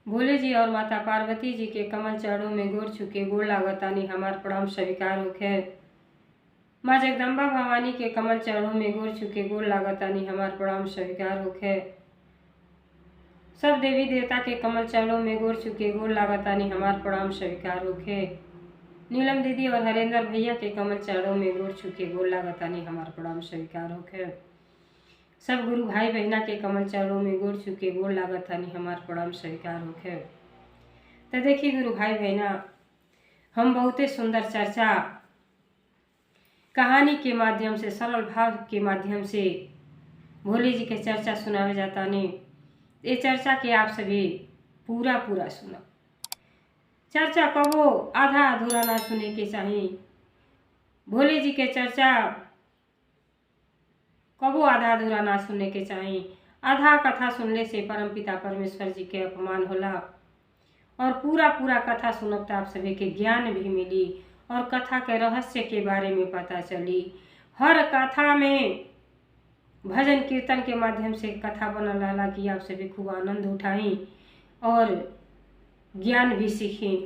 भोले जी और माता पार्वती जी के कमल चरणों में गोर छुके गोड़ लागतानी हमार प्रणाम स्वीकार होखे। माँ जगदम्बा भवानी के कमल चरणों में गोर छुके गोड़ लागतानी हमार प्रणाम स्वीकार होखे। सब देवी देवता के कमल चरणों में गोर छुके गोड़ लागतानी हमार प्रणाम स्वीकार होखे। नीलम दीदी और हरेंद्र भैया के कमल चरणों में गोर छुके गोड़ लागतानी हमार प्रणाम स्वीकार होखे। सब गुरु भाई बहना के कमल चरणों में गोड़ छुके गोड़ लागतानी हमार प्रणाम स्वीकार होखे। तो देखिए गुरु भाई बहना, हम बहुते सुंदर चर्चा कहानी के माध्यम से, सरल भाव के माध्यम से भोले जी के चर्चा सुनावे जाता ने। ये चर्चा के आप सभी पूरा सुनो। चर्चा कबो आधा अधूरा ना सुने के चाहिए। भोले जी के चर्चा कबो आधा अधूरा ना सुनने के चाहिए। आधा कथा सुनने से परमपिता परमेश्वर जी के अपमान होला और पूरा कथा सुनब तो आप सभी के ज्ञान भी मिली और कथा के रहस्य के बारे में पता चली। हर कथा में भजन कीर्तन के माध्यम से कथा बनल रहला कि आप सभी खूब आनंद उठाई और ज्ञान भी सीखी।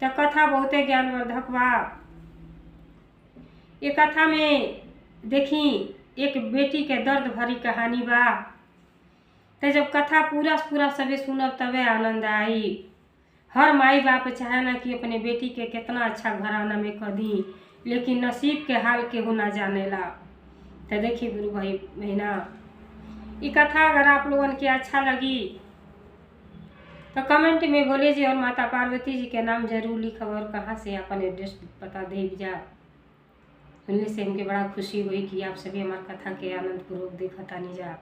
तो कथा बहुते ज्ञानवर्धक बा। ये कथा में देखी एक बेटी के दर्द भरी कहानी बा। तो जब कथा पूरा सभी सुनब तबे आनंद आई। हर माई बाप चाहे ना कि अपने बेटी के कितना अच्छा घराना में कर दी, लेकिन नसीब के हाल केहू ना जानेला। तो देखिए गुरु भाई बहना, ये कथा अगर आप लोगन के अच्छा लगी तो कमेंट में भोले जी और माता पार्वती जी के नाम जरूर लिखब और कहाँ से अपन एड्रेस पता दे जा। सुनने से हमके बड़ा खुशी हुई कि आप सभी हमारे कथा के आनंद पूर्वक देखतानी जा।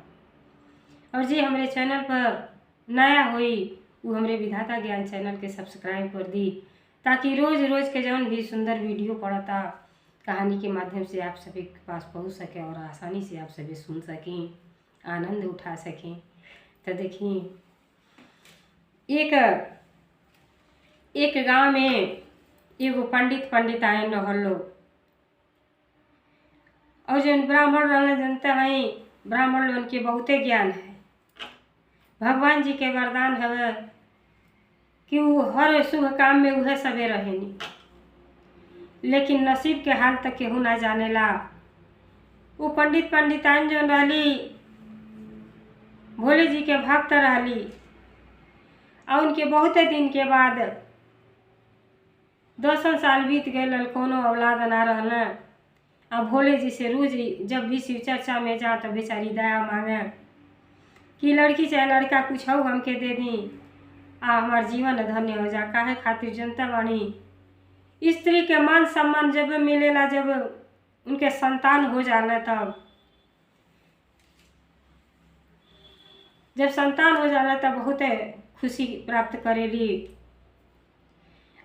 और जी हमारे चैनल पर नया हुई वो हमारे विधाता ज्ञान चैनल के सब्सक्राइब कर दी, ताकि रोज के जौन भी सुंदर वीडियो पड़ता कहानी के माध्यम से आप सभी के पास पहुंच सके और आसानी से आप सभी सुन सकें, आनंद उठा सकें। तो देखिए एक गांव में एगो पंडित आए रहल लोग, और जो ब्राह्मण रहने जनते हैं, ब्राह्मण लोगन के बहुते ज्ञान है। भगवान जी के वरदान है कि वो हर शुभ काम में वह सबे रहेनी, लेकिन नसीब के हाल तक केहू ना जानेला। वो पंडिताइन जो रहली भोले जी के भक्त रहली, और उनके बहुते दिन के बाद 200 साल बीत गए, कोनो औलाद ना रहना। अब भोले जी से रोज जब भी शिव चर्चा में जा तो बेचारी दया मांगे कि लड़की चाहे लड़का कुछ हो हमके दे दी, हमार जीवन धन्य हो जा। काहे खातिर जनता बानी स्त्री के मान सम्मान जब मिलेला, जब उनके संतान हो जाला, जब संतान हो जाला तब बहुत खुशी प्राप्त करेली।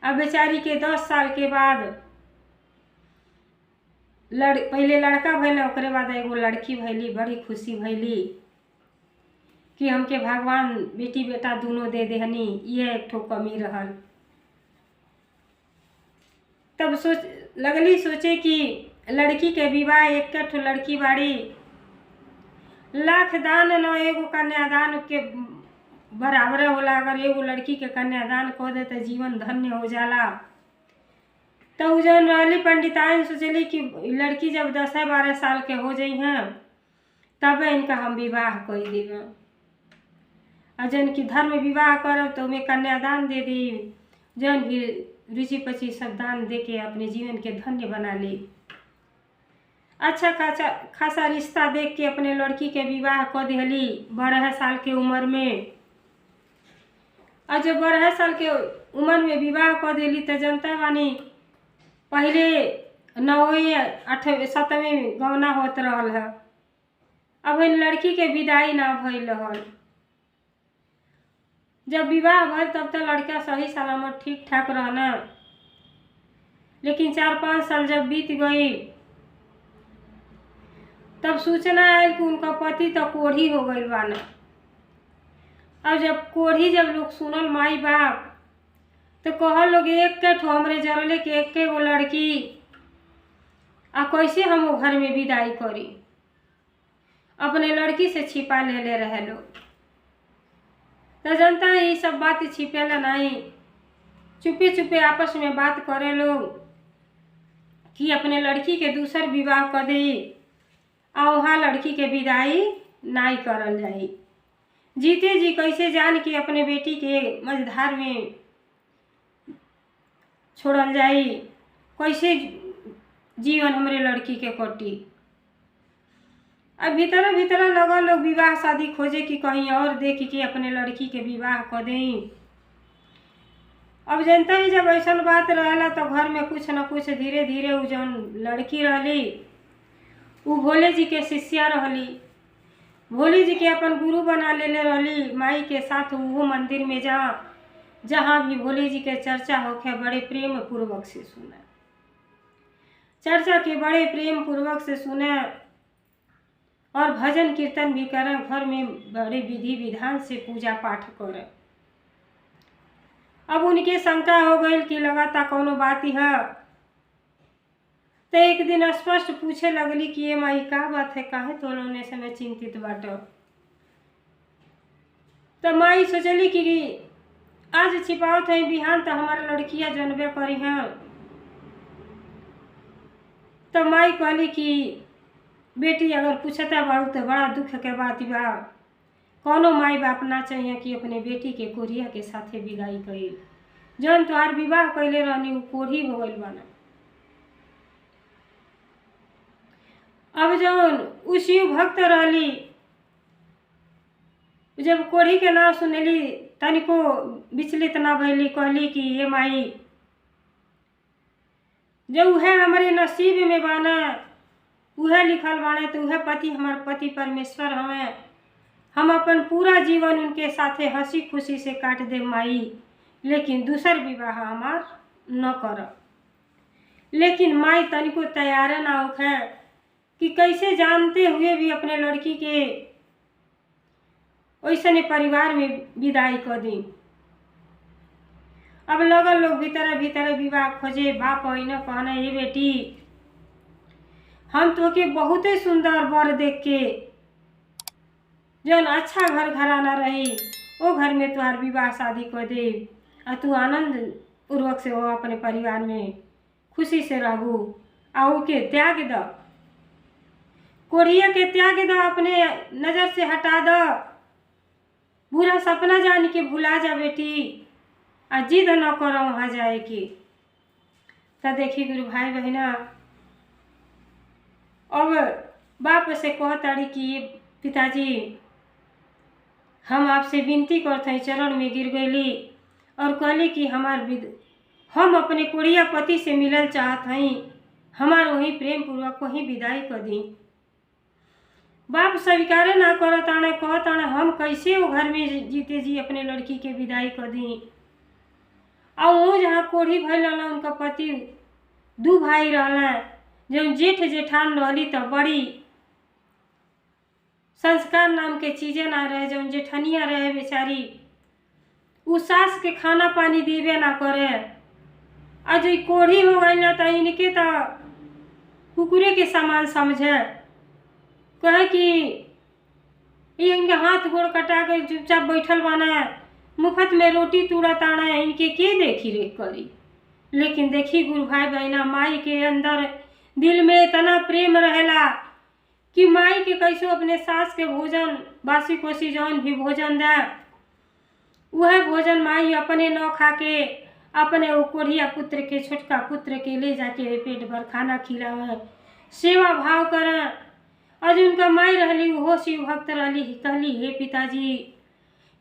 अब बेचारी के 10 साल के बाद पहले लड़का भैल, ओकरे बाद एगो लड़की भैली। बड़ी खुशी भैली कि हमके भगवान बेटी बेटा दोनों दे देहनी, ये एक ठो कमी रहल। तब लगली सोचे कि लड़की के विवाह, एक ठो लड़की बाड़ी, लाख दान न एगो कन्यादान के बराबर होला। अगर एगो लड़की के कन्यादान कर दे तो जीवन धन्य हो जाला। तो जौन रहली पंडिताइन सोचली कि लड़की जब 10-12 साल के हो जाई हैं तब इनका हम विवाह कर देव, और जौन की धर्म विवाह करब तो उन्हें कन्यादान दे दी। जौन भी रुचि पची सब दान दे के अपने जीवन के धन्य बना ली। अच्छा खासा रिश्ता देख के अपने लड़की के विवाह कर दिहली 12 साल के उम्र में। और जब 12 साल के उम्र में विवाह कर दिली तो जनता बानी पहले 9वीं 8वीं 7वीं गौना होत रहल है। अब इन लड़की के विदाई ना भइल रहल। जब विवाह भइल तब तो लड़का सही सलामत ठीक ठाक रहना, लेकिन 4-5 साल जब बीत गई तब सूचना आयल कि उनका पति तो कोढ़ी हो गई बाना। अब जब कोढ़ी जब लोग सुनल माई बाप तो कहल लोग एक के ठो हमरे जरले के एक के गो लड़की, आ कैसे हम वो घर में विदाई करी। अपने लड़की से छिपा ले रहे लोग। तो जनता ये सब बात छिपेला नहीं, चुपे चुपे आपस में बात करे लोग कि अपने लड़की के दूसर विवाह कर दे आ वहाँ लड़की के विदाई नाई करल जाई। जीते जी कैसे जान के अपने बेटी के मझधार में छोड़ल जाई, कैसे जीवन हमरे लड़की के कटी। अब भीतर भीतर लगा लोग विवाह शादी खोजे कि कहीं और देख के अपने लड़की के विवाह कर दें। अब जनता ही जब ऐसा बात रहला तो घर में कुछ न कुछ धीरे धीरे उ जौन लड़की रहली उ भोले जी के शिष्या रहली, भोले जी के अपन गुरु बना लेले रहली। माई के साथ वो मंदिर में जहाँ भी भोले जी के चर्चा होखे बड़े प्रेम पूर्वक से सुने, चर्चा के बड़े प्रेम पूर्वक से सुने और भजन कीर्तन भी करें, घर में बड़े विधि विधान से पूजा पाठ करें। अब उनके शंका हो गई कि लगातार कोनो बात है, तो एक दिन स्पष्ट पूछे लगली कि ये माई का बात है, काहे तो लोने से मैं चिंतित बाटो। तो माई सोचली कि आज छिपावत है, बिहान तो हमारा लड़किया जनबे करी हैं। तो माई कहली कि बेटी अगर पूछता बाड़ू तो बड़ा दुख के बात बा, कोनो माई बाप ना चाहिए कि अपने बेटी के कोरिया के साथे विदाई कइल। जौन तोहार विवाह कैले रहनी उ कोढ़ी हो गइल बाना। अब जौन उ शिव भक्त रहली, जब कोढ़ी के नाम सुनली तनिको विचलित ना भइली, कहली कि ये माई जो उहे हमारे नसीब में बाना उहे लिखल बाने, तो उहे पति हमार पति परमेश्वर हमें, हम अपन पूरा जीवन उनके साथे हंसी खुशी से काट दे माई, लेकिन दूसर विवाह हमार न कर। लेकिन माई तनिको तैयार ना होखे कि कैसे जानते हुए भी अपने लड़की के वैसने परिवार में विदाई कर दी। अब लगल लोग भीतर भीतर विवाह खोजे। बाप अइना कहना, ये बेटी हम तो के बहुत ही सुंदर बर देख के जौन अच्छा घर घराना रही वो घर में तुहार विवाह शादी कर दे और तू आनंद पूर्वक से हो अपने परिवार में खुशी से रहू। आ के त्याग द, कोढ़िया के त्याग द, अपने नज़र से हटा द, बुरा सपना जान के भुला जा बेटी, आ जिद न करो वहाँ जाए की। तो देखी गुरु भाई बहना, अब बाप से कहताड़ी कि पिताजी हम आपसे विनती करते हैं, चरण में गिर गईली और कहली कि हम अपने कोढ़िया पति से मिलल चाहत हई, हमार वही प्रेम पूर्वक वही विदाई कर दी। बाप स्वीकार ना करताने, कहताने हम कैसे वो घर में जीते जी अपने लड़की के विदाई कर दी। और वो जहाँ कोढ़ी भइल रहला उनका पति दू भाई रहला, जब जेठ जेठान रहली तो बड़ी संस्कार नाम के चीजें ना रहे। जब जेठनिया रहे बेचारी उ सास के खाना पानी देवे ना करे, आज कोढ़ी हो गई ना तो इनके तो कुकुरे के सामान समझे, कहे कि ये इनके हाथ गोड़ कटा के चुपचाप बैठल बाना, मुफ्त में रोटी तुड़ा ताना, इनके के देखी रेख करी। लेकिन देखी गुरु भाई बहना, माई के अंदर दिल में इतना प्रेम रहेला कि माई के कैसे अपने सास के भोजन बासी कोसी जौन भी भोजन दे वह भोजन माई अपने न खा के अपने वो कोढ़िया पुत्र के छोटका पुत्र के ले जाके पेट भर खाना खिलावे, सेवा भाव करें। आज उनका माई रहली वो शिव भक्त रहली, कहली हे पिताजी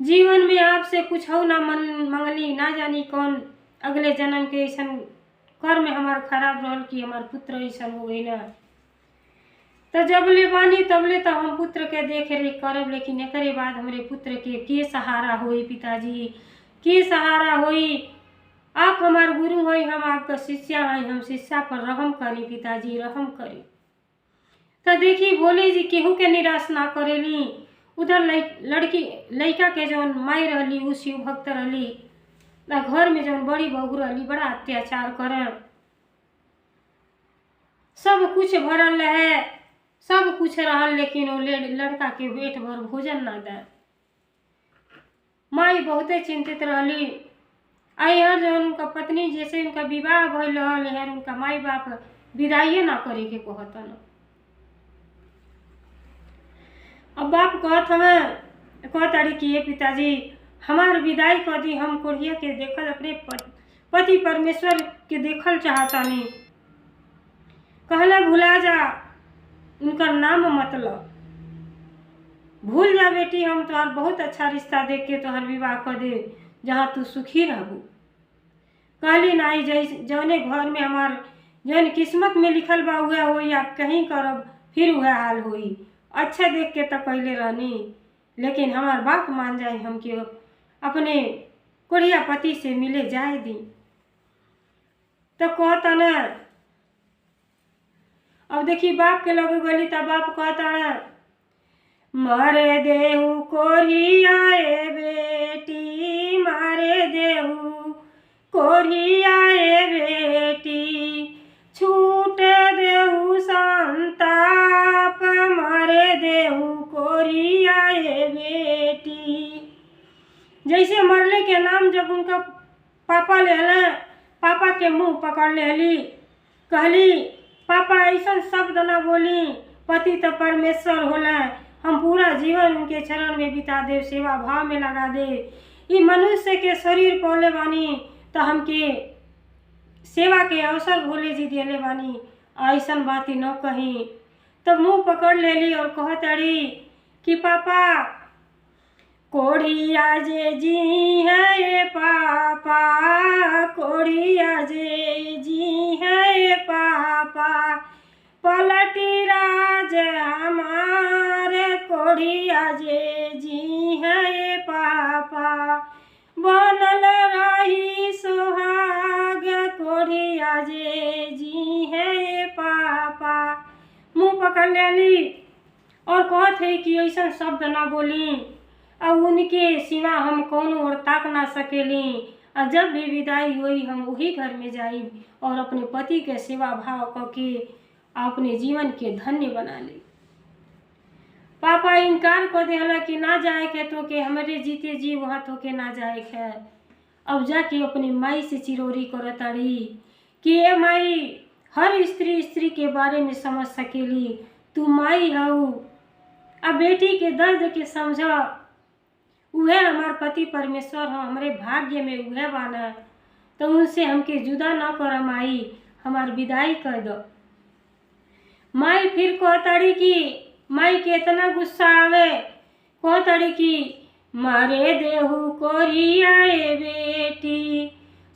जीवन में आपसे कुछ हो ना मंगली, ना जानी कौन अगले जन्म के ऐसा कर्म हमार खराब रहल कि हमार पुत्र ऐसा हो गई ना, तो जब ले बानी तब ले तो हम पुत्र के देख रेख करब, लेकिन एकरे बाद हमारे पुत्र के सहारा होई पिताजी, के सहारा होई। आप हमार गुरु होई, हम आपका शिष्या हैं, हम शिष्या पर रहम करी पिताजी, रहम करी। तो देखी भोले जी केहू के निराश ना करेली। उधर लड़का के जौन माई रहली उ शिव भक्त रहली, ना घर में जौन बड़ी बहू रहली बड़ा अत्याचार करे, सब कुछ भरल रहे, सब कुछ रहल, लेकिन वो लड़का के पेट भर भोजन ना दे। माई बहुते चिंतित रहली। यहाँ जो उनका पत्नी जैसे उनका विवाह भइल रहल है, उनका माई बाप विदाइए ना करे के कहतन। अब बाप कहत हमें कहताड़ी कि ये पिताजी हमार विदाई कर दी, हम कोढ़िया के देखल अपने पति परमेश्वर के देखल चाहतानी। कहला भुला जा, उनका नाम मतलब भूल जा बेटी, हम तोहार बहुत अच्छा रिश्ता देख के तोहार विवाह कर दे जहाँ तू सुखी रहबू। कहली नाई, जौने घर में हमार जौन किस्मत में लिखल बा हुआ होई, आप कहीं करब फिर वह हाल होई। अच्छा देख के तो कहले रहनी, लेकिन हमार बात मान जाए, हमके अपने कोढ़िया पति से मिले जाए दी। तो कहता न, अब देखी बाप के लगे गली तो बाप कहता न, मारे देहु कोढ़िया ए बेटी, मारे देहु कोढ़िया ए बेटी, छूट देहु संताप, मारे देहु कोढ़िया ए बेटी। जैसे मरले के नाम जब उनका पापा लेला, पापा के मुंह पकड़ लेली। कहली पापा ऐसा शब्द ना बोली, पति तो परमेश्वर होला, हम पूरा जीवन उनके चरण में बिता दे, सेवा भाव में लगा दे। ये मनुष्य के शरीर पौले बानी तो हमके सेवा के अवसर भोले जी दिले बानी, ऐसा बात न कही। तब मुंह पकड़ लेली और कहताड़ी कि पापा कोढ़िया जे जी है ये पापा, कोढ़िया जे जी है ये पापा, पलटी राज हमारे, कोढ़िया जे जी है ये पापा, बनल रही सुहाग, कोढ़िया जे जी है ये पापा। मुंह पकड़ लेली और कहत है कि ऐसा शब्द ना बोली, अब उनके सिवा हम कौन और ताक ना सकेली। और जब भी विदाई हुई हम वही घर में जाई और अपने पति के सेवा भाव करके अपने जीवन के धन्य बना ली। पापा इनकार कर दिया कि ना जाए के तो के हमारे जीते जी वहाँ तो के ना जाए के। अब जाके अपने माई से चिरोरी करताड़ी कि ये माई हर स्त्री के बारे में समझ सकेली, तू माई हऊ, अब बेटी के दर्द के समझा। वह हमार पति परमेश्वर हो, हमारे भाग्य में वह बाना, तो उनसे हमके जुदा ना कर माई, हमार विदाई कर दो। माई फिर कहताड़ी कि माई के इतना गुस्सा आवे, कहताड़ी कि मारे देहु कोढ़िया ए बेटी,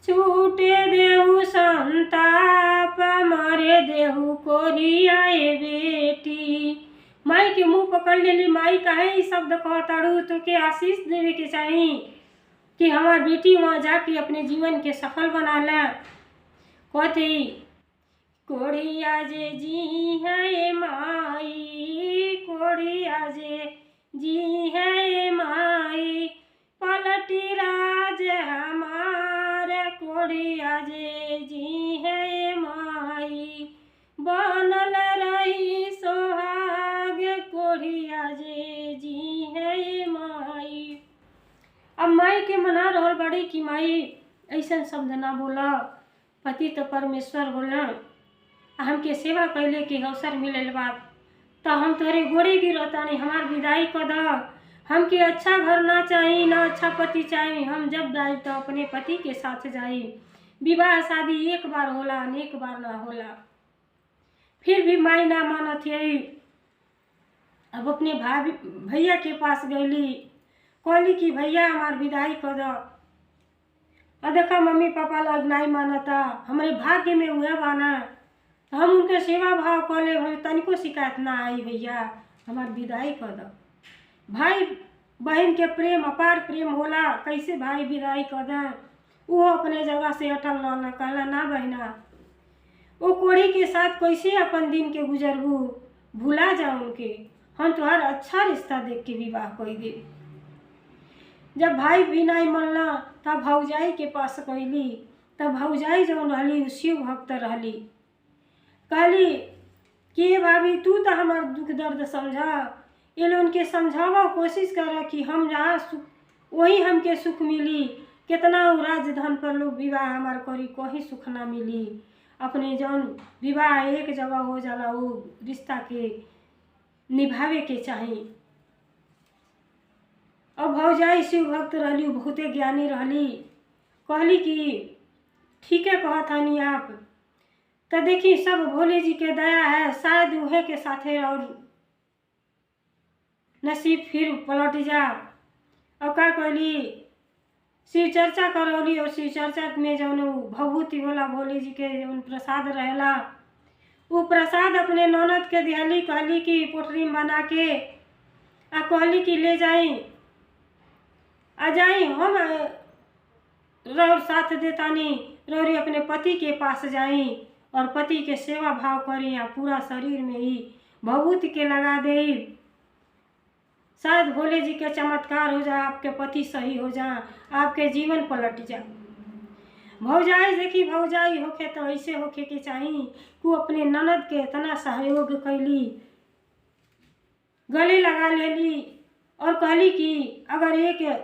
छूटे देहु संताप, मारे देहु कोढ़िया ए बेटी। माई के मुंह पकड़ लेली, माई काहे ई शब्द कहताड़ू, तो के आशीष देवे के चाही कि हमार बेटी वहाँ जाके अपने जीवन के सफल बना ले। कहते कोढ़िया जे जी है माई, कोढ़िया जे जी है माई, पलटी राज हमारे, कोढ़िया जे जी है माई, बनल रही सोहाग, कोढ़िया जे जी है माई। अब माई के मना रहल बड़ी कि माई ऐसा शब्द ना बोला, पति तो परमेश्वर होला, हमके सेवा कैले के अवसर मिलल बा, तो हम तोहरे गोड़े गिरतानी, हमार विदाई कर द। हमके अच्छा घर ना चाहिए, ना अच्छा पति चाहिए, हम जब जाई तो अपने पति के साथ जाई। विवाह शादी एक बार होला, अनेक बार ना होला। फिर भी माई ना मानत है। अब अपने भैया के पास गईली, कहली कि भैया हमार विदाई कर दो। और देखा मम्मी पापा लग नहीं मानता, हमारे भाग्य में हुआ बाना, हम उनके सेवा भाव कर ले, हमें तनिको शिकायत ना आई, भैया हमार विदाई कर दो। भाई बहन के प्रेम अपार प्रेम होला, कैसे भाई विदाई कर दें। वो अपने जगह से अटल रहना, कहला ना बहना, वो कोढ़ी के साथ कैसे अपन दिन के गुजरबू, भुला जाओ उनके, हम तुम्हार अच्छा रिश्ता देख के विवाह कर दे। जब भाई भी नहीं मनला तब भौजाई के पास कैली, तब भौजाई जौन रहली शिव भक्त रहली। कहली कि भाभी तू तो हमार दुख दर्द समझा, ये लोग उनके समझावा कोशिश कर कि हम जहाँ वही हमके सुख मिली। कितना उ राजधन पर लोग विवाह हमार करी, कहीं सुख ना मिली। अपने जौन विवाह एक जगह हो जाला वो रिश्ता के निभावे के चाही। और भौजाई शिव भक्त रहली, बहुते ज्ञानी रहली। कहली कि ठीक है कहत हनी आप, तो देखी सब भोले जी के दया है, शायद उहे के साथे और नसीब फिर पलट जा। और का कहली शिव चर्चा करौली, और शिव चर्चा में जौन भभूति होला भोले जी के जौन प्रसाद रहेला वो प्रसाद अपने ननद के दिहली। कहली कि पोटरी में बना के आ कहली कि ले जाई आ जाई, हम रौर साथ देतानी, रौरी अपने पति के पास जाई और पति के सेवा भाव करी, आ पूरा शरीर में ही भभूति के लगा दे। शायद भोले जी के चमत्कार हो जाए, आपके पति सही हो जाए, आपके जीवन पलट जाए। भौजाई देखी भौजाई होके तो ऐसे होके के चाही कि अपने ननद के इतना सहयोग कैली, गले लगा लेली और कहली कि अगर एक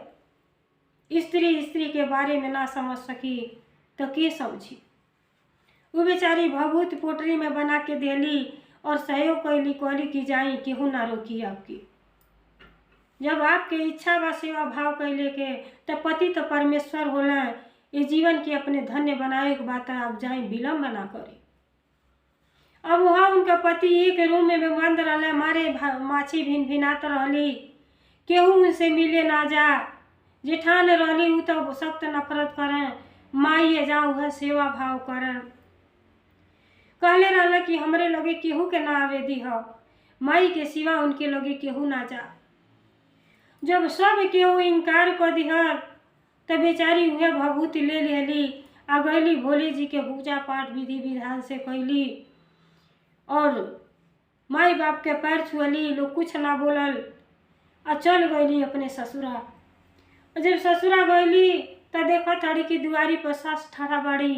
स्त्री के बारे में ना समझ सकी तो के समझी। वो बेचारी भभूत पोटरी में बना के देली और सहयोग कैली। कहली कि जाई, केहू ना रोकी आपकी। जब आपके इच्छा व सेवा भाव कैले के तो पति तो परमेश्वर होला। ये जीवन के अपने धन्य बनाए के बात है, आप जाए विलम्ब ना करी। अब वहाँ उनका पति एक रूम में बंद रहा, मारे माछी भिन भिनात रहली, केहू उनसे मिले ना जा। जेठान रहली उ तो सख्त नफरत करें, माई जा वह सेवा भाव करें। कहले रहला कि हमरे लगे केहू के ना आवे दी हो, माई के सिवा उनके लगे केहू ना जा। जब सब केहू इनकार कर दिहर तो बेचारी उहे भभूति ले लेली आ गईली भोले जी के पूजा पाठ विधि विधान से कैली और माई बाप के पैर छुअली। लोग कुछ ना बोलल आ चल गईली अपने ससुरा। जब ससुरा गईली तो देखा थाड़ी की दुआरी पर सास ठाड़ा बाड़ी,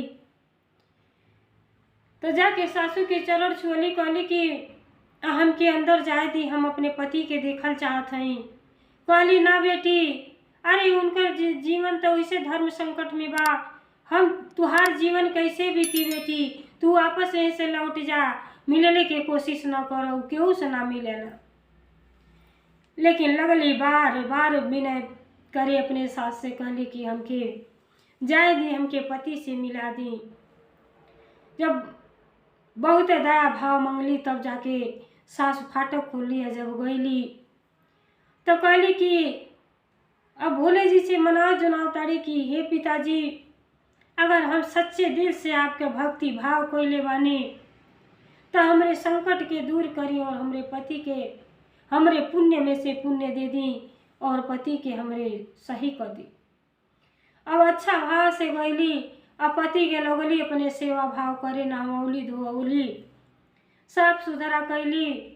तो जाके सासू के चरण छुअली। कहली कि हमके अंदर जाए दी, हम अपने पति के देखल चाहत हई। कहली ना बेटी, अरे उनकर जीवन तो वैसे धर्म संकट में बा, हम तुहार जीवन कैसे बीती बेटी, तू वापस यहीं से लौट जा, मिलने के कोशिश ना करो, केहू से ना मिलेला। लेकिन लगली बार बार विनय करे अपने सास से। कहली कि हमके जाए दी, हमके पति से मिला दी। जब बहुत दया भाव मंगली तब जाके सास फाटक खोली। जब गईली तो कहली कि अब भोले जी से मनाओ जुनाओ तारी कि हे पिताजी, अगर हम सच्चे दिल से आपके भक्ति भाव कोइले बानी तो हमरे संकट के दूर करी और हमरे पति के हमरे पुण्य में से पुण्य दे दी और पति के हमरे सही कर दी। अब अच्छा भाव से गईली, अब पति के लगली अपने सेवा भाव करे, नहवली धोवली, साफ सुथरा कैली।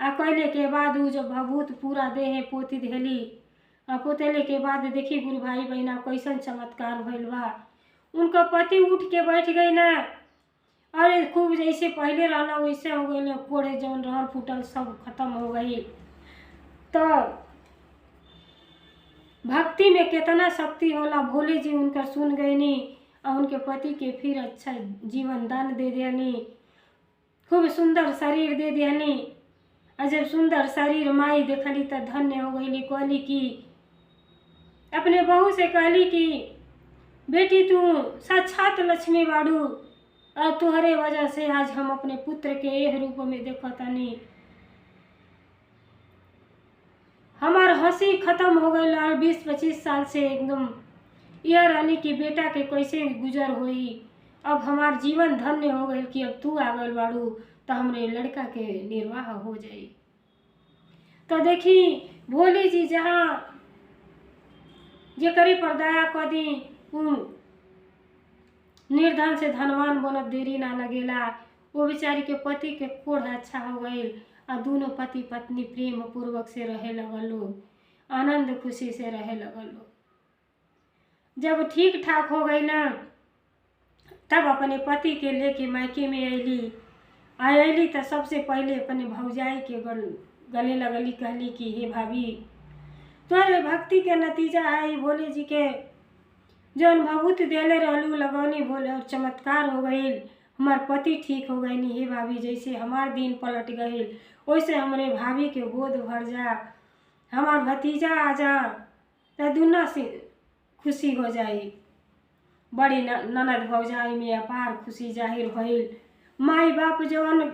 आ कैले के बाद उ जब भभूत पूरा देह पोती देली, आ पोतेले के बाद देखी गुरु भाई बहना कैसन चमत्कार भइल बा। उनका पति उठ के बैठ गई ना, अरे खूब जैसे पहले रहना वैसे हो गई, कोड़े जौन रहल फूटल सब खत्म हो गई। तो भक्ति में कितना शक्ति होला, भोले जी उनका सुन गईनी और उनके पति के फिर अच्छा जीवन दान दे दियानी, खूब सुंदर शरीर दे दियानी। और जब सुंदर शरीर माई देखली तो धन्य हो गई। कहली कि अपने बहू से कहली कि बेटी तू साक्षात लक्ष्मी बाड़ू और तुहरे वजह से आज हम अपने पुत्र के एह रूप में देखतानी। हमार हंसी खत्म हो गई और 20-25 साल से एकदम यह रहनी कि बेटा के कैसे गुजर हुई। अब हमार जीवन धन्य हो गई कि अब तू आ गई बाड़ू तो हमरे लड़का के निर्वाह हो जाई। तो देखी भोले जी जहाँ जेकरी पर दया कर दी निर्धन से धनवान बनत देरी ना लगेला। वो बेचारी के पति के कोढ़ अच्छा हो गई और दोनों पति पत्नी प्रेम पूर्वक से रहे लगलो, आनंद खुशी से रहे लगलो। जब ठीक ठाक हो गई ना तब अपने पति के लेके मायके में अली तो सबसे पहले अपने भौजाई के गले लगली। कहली कि हे भाभी तोरे भक्ति के नतीजा है ई भोले जी के जौन भभूत देले रहलू लगौनी भोले और चमत्कार हो गई। हमार पति ठीक हो गई। हे भाभी, जैसे हमार दिन पलट गई वैसे हमरे भाभी के गोद भर जा, हमार भतीजा आ जा तो दुना से खुशी हो जाई। बड़ी ननद भौजाई में अपार खुशी जाहिर भइल। माई बाप जौन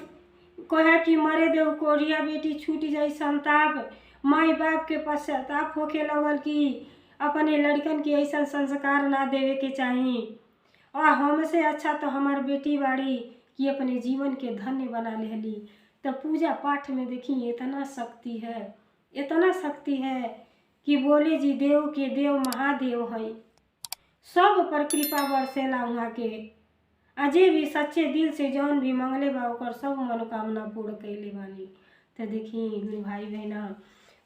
कहे कि मरे देव कोरिया बेटी छूट जाई संताप, माई बाप के पश्चाताप होके लगल कि अपने लड़कन के ऐसा संस्कार ना देवे के चाही। और हमसे अच्छा तो हमार बेटी बाड़ी कि अपने जीवन के धन्य बना लेली। तो पूजा पाठ में देखी इतना शक्ति है, इतना शक्ति है कि बोले जी देव के देव महादेव है। सब पर कृपा बरसेला वहाँ के। अजय भी सच्चे दिल से जौन भी मंगले बा ओकर सब मनोकामना पूर्ण कैले बानी। तो देखी गुरु भाई बहना,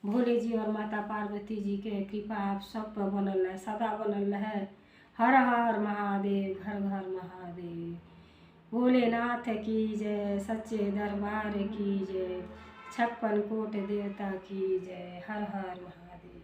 भोले जी और माता पार्वती जी के कृपा आप सब पर बनल है, सदा बनल है। हर हर महादेव, घर घर महादेव। भोलेनाथ की जय, सच्चे दरबार की जय, 56 कोट देवता की जय। हर हर महादेव।